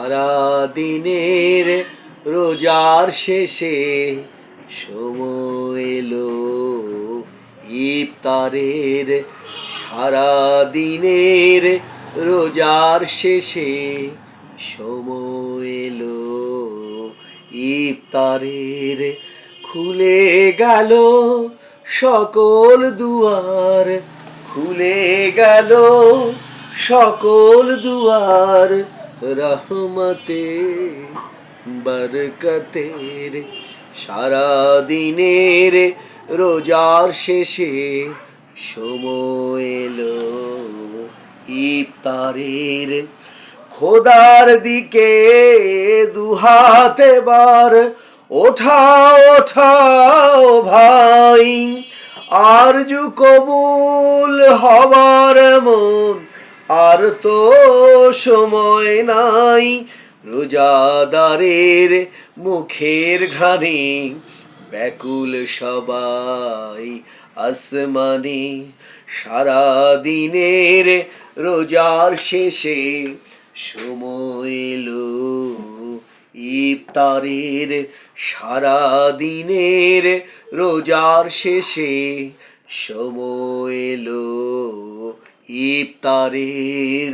সারা দিনের রোজার শেষে সময় এলো ইফতারের। সারা দিনের রোজার শেষে সময় এলো ইফতারের। খুলে গেল সকল দুয়ার, খুলে গেল সকল দুয়ার রহমতে বরকতের। সারা দিনের রোজার শেষে সময় এলো ইফতারের। খোদার দিকে দুহাত এবার ওঠাও ওঠাও ভাই, আরজু কবুল হবার এমন আর তো সময় নাই। রোজাদারের মুখের ঘ্রাণে ব্যাকুল সবাই আসমানে। সারা দিনের রোজার শেষে সময় এলো ইফতারের। সারা দিনের রোজার শেষে সময় এলো ইফতারের।